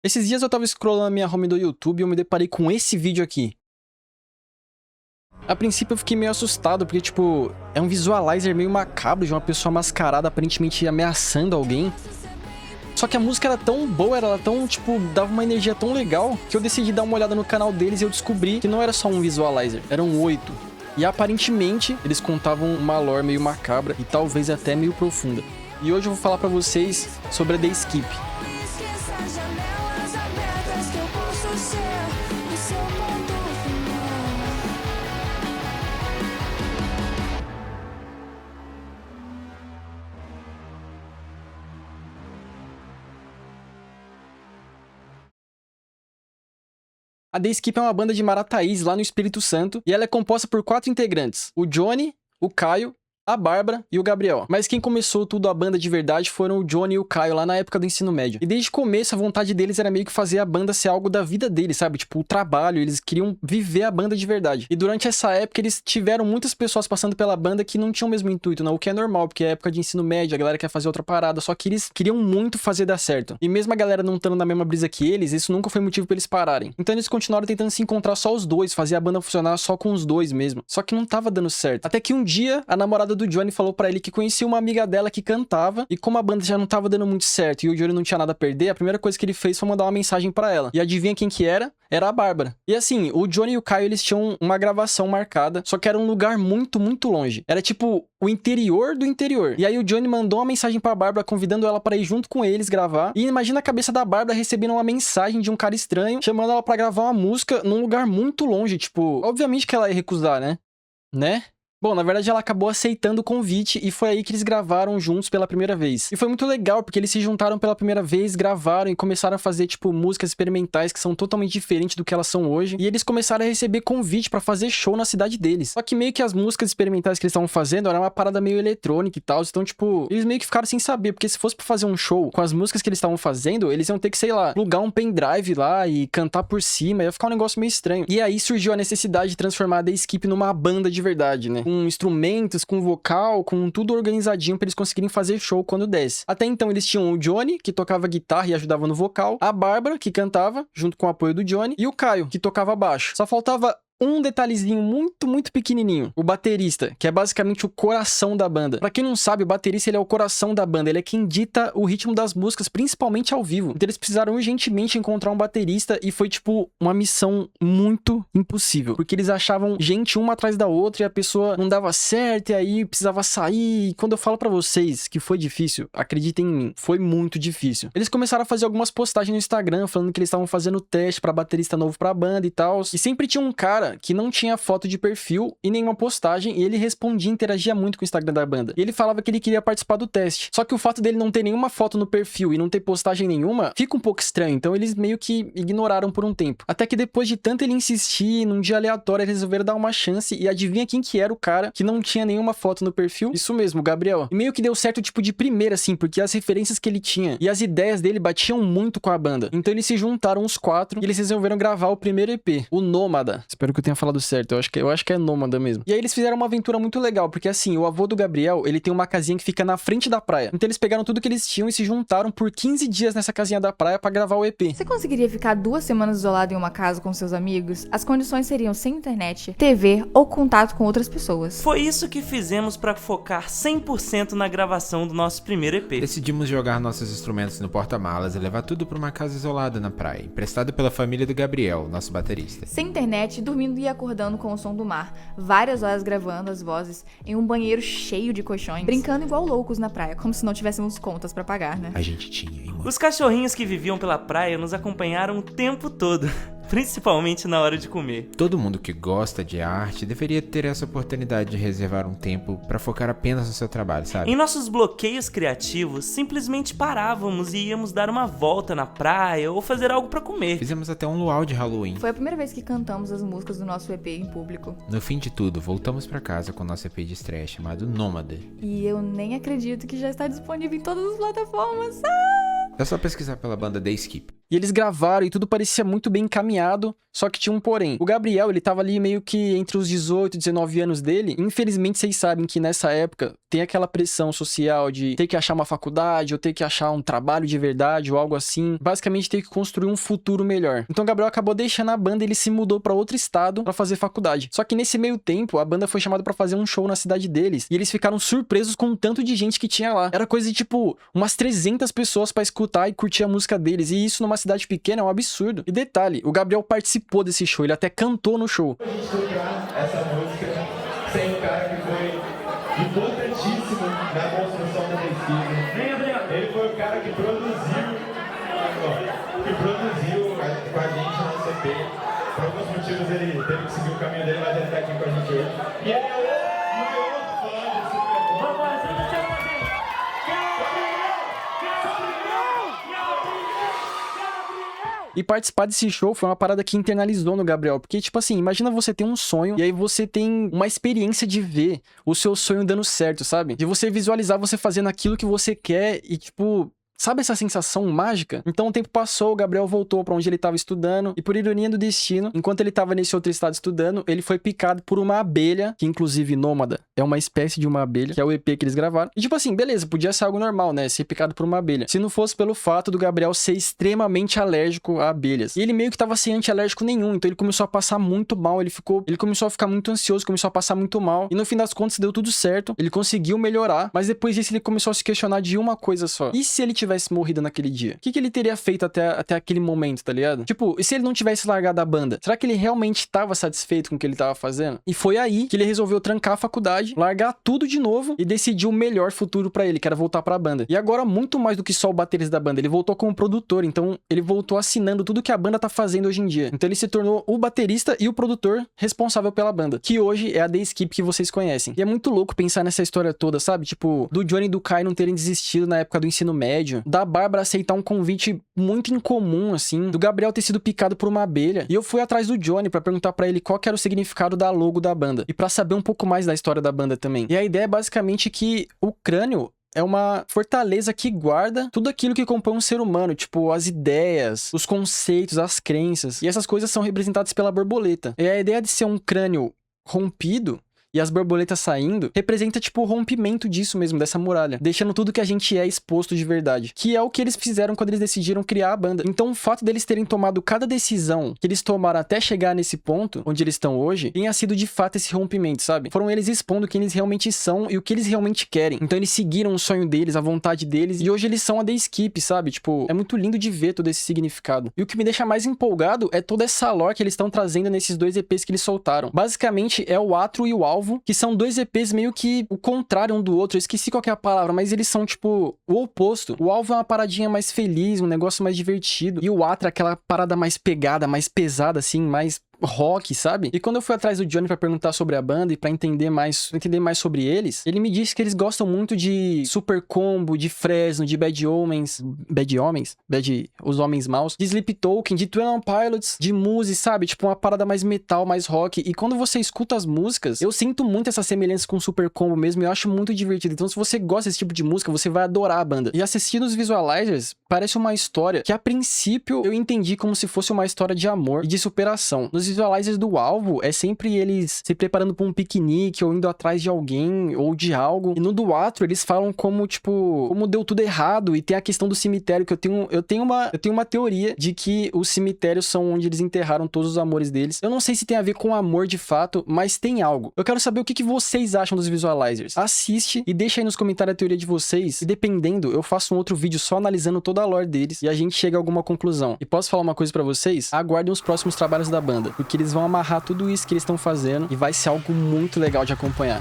Esses dias eu tava scrollando a minha home do YouTube e eu me deparei com esse vídeo aqui. A princípio eu fiquei meio assustado, porque, tipo, é um visualizer meio macabro de uma pessoa mascarada aparentemente ameaçando alguém. Só que a música era tão boa, era tão, tipo, dava uma energia tão legal, que eu decidi dar uma olhada no canal deles e eu descobri que não era só um visualizer, eram 8. E aparentemente eles contavam uma lore meio macabra e talvez até meio profunda. E hoje eu vou falar pra vocês sobre a The Skip. A The Skip é uma banda de Marataízes lá no Espírito Santo e ela é composta por 4 integrantes: o Johnny, o Caio, a Bárbara e o Gabriel. Mas quem começou tudo a banda de verdade foram o Johnny e o Caio lá na época do ensino médio. E desde o começo a vontade deles era meio que fazer a banda ser algo da vida deles, sabe? Tipo, o trabalho, eles queriam viver a banda de verdade. E durante essa época eles tiveram muitas pessoas passando pela banda que não tinham o mesmo intuito, não, o que é normal, porque é época de ensino médio, a galera quer fazer outra parada, só que eles queriam muito fazer dar certo. E mesmo a galera não estando na mesma brisa que eles, isso nunca foi motivo pra eles pararem. Então eles continuaram tentando se encontrar só os dois, fazer a banda funcionar só com os dois mesmo. Só que não tava dando certo. Até que um dia, a namorada do Johnny falou pra ele que conhecia uma amiga dela que cantava, e como a banda já não tava dando muito certo e o Johnny não tinha nada a perder, a primeira coisa que ele fez foi mandar uma mensagem pra ela. E adivinha quem que era? Era a Bárbara. E assim, o Johnny e o Caio, eles tinham uma gravação marcada, só que era um lugar muito, muito longe. Era tipo o interior do interior. E aí o Johnny mandou uma mensagem pra Bárbara convidando ela pra ir junto com eles gravar. E imagina a cabeça da Bárbara recebendo uma mensagem de um cara estranho, chamando ela pra gravar uma música num lugar muito longe. Tipo, obviamente que ela ia recusar, né? Bom, na verdade ela acabou aceitando o convite e foi aí que eles gravaram juntos pela primeira vez. E foi muito legal, porque eles se juntaram pela primeira vez, gravaram e começaram a fazer, tipo, músicas experimentais que são totalmente diferentes do que elas são hoje. E eles começaram a receber convite pra fazer show na cidade deles. Só que meio que as músicas experimentais que eles estavam fazendo era uma parada meio eletrônica e tal, então, tipo, eles meio que ficaram sem saber, porque se fosse pra fazer um show com as músicas que eles estavam fazendo, eles iam ter que, sei lá, plugar um pendrive lá e cantar por cima, ia ficar um negócio meio estranho. E aí surgiu a necessidade de transformar a The Skip numa banda de verdade, né? Com instrumentos, com vocal, com tudo organizadinho pra eles conseguirem fazer show quando desce. Até então eles tinham o Johnny, que tocava guitarra e ajudava no vocal, a Bárbara, que cantava, junto com o apoio do Johnny, e o Caio, que tocava baixo. Só faltava um detalhezinho muito, muito pequenininho. O baterista, que é basicamente o coração da banda. Pra quem não sabe, o baterista, ele é o coração da banda. Ele é quem dita o ritmo das músicas, principalmente ao vivo. Então eles precisaram urgentemente encontrar um baterista e foi, tipo, uma missão muito impossível. Porque eles achavam gente uma atrás da outra e a pessoa não dava certo e aí precisava sair. E quando eu falo pra vocês que foi difícil, acreditem em mim, foi muito difícil. Eles começaram a fazer algumas postagens no Instagram falando que eles estavam fazendo teste pra baterista novo pra banda e tal. E sempre tinha um cara que não tinha foto de perfil e nenhuma postagem, e ele respondia, interagia muito com o Instagram da banda. E ele falava que ele queria participar do teste. Só que o fato dele não ter nenhuma foto no perfil e não ter postagem nenhuma, fica um pouco estranho, então eles meio que ignoraram por um tempo. Até que depois de tanto ele insistir, num dia aleatório, eles resolveram dar uma chance, e adivinha quem que era o cara que não tinha nenhuma foto no perfil? Isso mesmo, o Gabriel. E meio que deu certo, tipo, de primeira, assim, porque as referências que ele tinha e as ideias dele batiam muito com a banda. Então eles se juntaram os 4 e eles resolveram gravar o primeiro EP, o Nômada. Espero que eu tenha falado certo, eu acho que é Nômada mesmo. E aí eles fizeram uma aventura muito legal, porque assim, o avô do Gabriel, ele tem uma casinha que fica na frente da praia. Então eles pegaram tudo que eles tinham e se juntaram por 15 dias nessa casinha da praia pra gravar o EP. Você conseguiria ficar 2 semanas isolado em uma casa com seus amigos? As condições seriam sem internet, TV ou contato com outras pessoas. Foi isso que fizemos pra focar 100% na gravação do nosso primeiro EP. Decidimos jogar nossos instrumentos no porta-malas e levar tudo pra uma casa isolada na praia, emprestada pela família do Gabriel, nosso baterista. Sem internet, dormindo e acordando com o som do mar, várias horas gravando as vozes em um banheiro cheio de colchões, brincando igual loucos na praia, como se não tivéssemos contas pra pagar, né? A gente tinha, hein, mano? Os cachorrinhos que viviam pela praia nos acompanharam o tempo todo, principalmente na hora de comer. Todo mundo que gosta de arte deveria ter essa oportunidade de reservar um tempo pra focar apenas no seu trabalho, sabe? Em nossos bloqueios criativos, simplesmente parávamos e íamos dar uma volta na praia ou fazer algo pra comer. Fizemos até um luau de Halloween. Foi a primeira vez que cantamos as músicas do nosso EP em público. No fim de tudo, voltamos pra casa com nosso EP de estreia chamado Nômade. E eu nem acredito que já está disponível em todas as plataformas. É só pesquisar pela banda The Skip. E eles gravaram e tudo parecia muito bem encaminhado, só que tinha um porém. O Gabriel, ele tava ali meio que entre os 18 e 19 anos dele. Infelizmente, vocês sabem que nessa época tem aquela pressão social de ter que achar uma faculdade, ou ter que achar um trabalho de verdade, ou algo assim. Basicamente, ter que construir um futuro melhor. Então, o Gabriel acabou deixando a banda e ele se mudou pra outro estado pra fazer faculdade. Só que nesse meio tempo, a banda foi chamada pra fazer um show na cidade deles. E eles ficaram surpresos com o tanto de gente que tinha lá. Era coisa de, tipo, umas 300 pessoas pra escutar e curtir a música deles. E isso numa cidade pequena é um absurdo. E detalhe, o Gabriel participou desse show, ele até cantou no show. A gente tocar essa música sem um cara que foi importantíssimo na construção da pesquisa. Ele foi o cara que produziu com a gente no CP. Por alguns motivos ele teve que seguir o caminho dele, mas ele tá aqui com a gente hoje. E ele é o maior fã do Super Bowl. E participar desse show foi uma parada que internalizou no Gabriel. Porque, tipo assim, imagina você ter um sonho e aí você tem uma experiência de ver o seu sonho dando certo, sabe? De você visualizar você fazendo aquilo que você quer e, tipo... Sabe essa sensação mágica? Então o tempo passou, o Gabriel voltou pra onde ele tava estudando e por ironia do destino, enquanto ele tava nesse outro estado estudando, ele foi picado por uma abelha, que inclusive nômada é uma espécie de uma abelha, que é o EP que eles gravaram. E tipo assim, beleza, podia ser algo normal, né? Ser picado por uma abelha. Se não fosse pelo fato do Gabriel ser extremamente alérgico a abelhas. E ele meio que tava sem antialérgico nenhum, então ele começou a passar muito mal, ele começou a ficar muito ansioso, começou a passar muito mal. E no fim das contas deu tudo certo, ele conseguiu melhorar, mas depois disso ele começou a se questionar de uma coisa só. E se ele tivesse morrido naquele dia? O que ele teria feito até aquele momento, tá ligado? Tipo, e se ele não tivesse largado a banda? Será que ele realmente tava satisfeito com o que ele tava fazendo? E foi aí que ele resolveu trancar a faculdade, largar tudo de novo e decidir o melhor futuro pra ele, que era voltar pra banda. E agora, muito mais do que só o baterista da banda, ele voltou como produtor, então ele voltou assinando tudo que a banda tá fazendo hoje em dia. Então ele se tornou o baterista e o produtor responsável pela banda, que hoje é a The Skip que vocês conhecem. E é muito louco pensar nessa história toda, sabe? Tipo, do Johnny e do Kai não terem desistido na época do ensino médio, da Bárbara aceitar um convite muito incomum, assim, do Gabriel ter sido picado por uma abelha. E eu fui atrás do Johnny pra perguntar pra ele qual que era o significado da logo da banda. E pra saber um pouco mais da história da banda também. E a ideia é basicamente que o crânio é uma fortaleza que guarda tudo aquilo que compõe um ser humano, tipo as ideias, os conceitos, as crenças. E essas coisas são representadas pela borboleta. E a ideia de ser um crânio rompido e as borboletas saindo, representa, tipo, o rompimento disso mesmo, dessa muralha. Deixando tudo que a gente é exposto de verdade. Que é o que eles fizeram quando eles decidiram criar a banda. Então, o fato deles terem tomado cada decisão que eles tomaram até chegar nesse ponto, onde eles estão hoje, tenha sido, de fato, esse rompimento, sabe? Foram eles expondo quem eles realmente são e o que eles realmente querem. Então, eles seguiram o sonho deles, a vontade deles, e hoje eles são a The Skip, sabe? Tipo, é muito lindo de ver todo esse significado. E o que me deixa mais empolgado é toda essa lore que eles estão trazendo nesses dois EPs que eles soltaram. Basicamente, é o Atro e o Alvo, que são dois EPs meio que o contrário um do outro. Eu esqueci qual que é a palavra, mas eles são, tipo, o oposto. O Alvo é uma paradinha mais feliz, um negócio mais divertido. E o Atro é aquela parada mais pegada, mais pesada, assim, mais rock, sabe? E quando eu fui atrás do Johnny pra perguntar sobre a banda e pra entender mais sobre eles, ele me disse que eles gostam muito de Super Combo, de Fresno, de Bad Homens, os Homens Maus, de Sleep Token, de 21 Pilots, de Muse, sabe? Tipo uma parada mais metal, mais rock. E quando você escuta as músicas, eu sinto muito essa semelhança com Super Combo mesmo, e eu acho muito divertido. Então se você gosta desse tipo de música, você vai adorar a banda. E assistindo os visualizers, parece uma história que a princípio eu entendi como se fosse uma história de amor e de superação. Nos visualizers do Alvo, é sempre eles se preparando pra um piquenique, ou indo atrás de alguém, ou de algo. E no do Atro, eles falam como, tipo, como deu tudo errado, e tem a questão do cemitério, que eu tenho uma teoria de que os cemitérios são onde eles enterraram todos os amores deles. Eu não sei se tem a ver com amor de fato, mas tem algo. Eu quero saber o que vocês acham dos visualizers. Assiste e deixa aí nos comentários a teoria de vocês, e dependendo, eu faço um outro vídeo só analisando toda a lore deles, e a gente chega a alguma conclusão. E posso falar uma coisa pra vocês? Aguardem os próximos trabalhos da banda, porque eles vão amarrar tudo isso que eles estão fazendo e vai ser algo muito legal de acompanhar.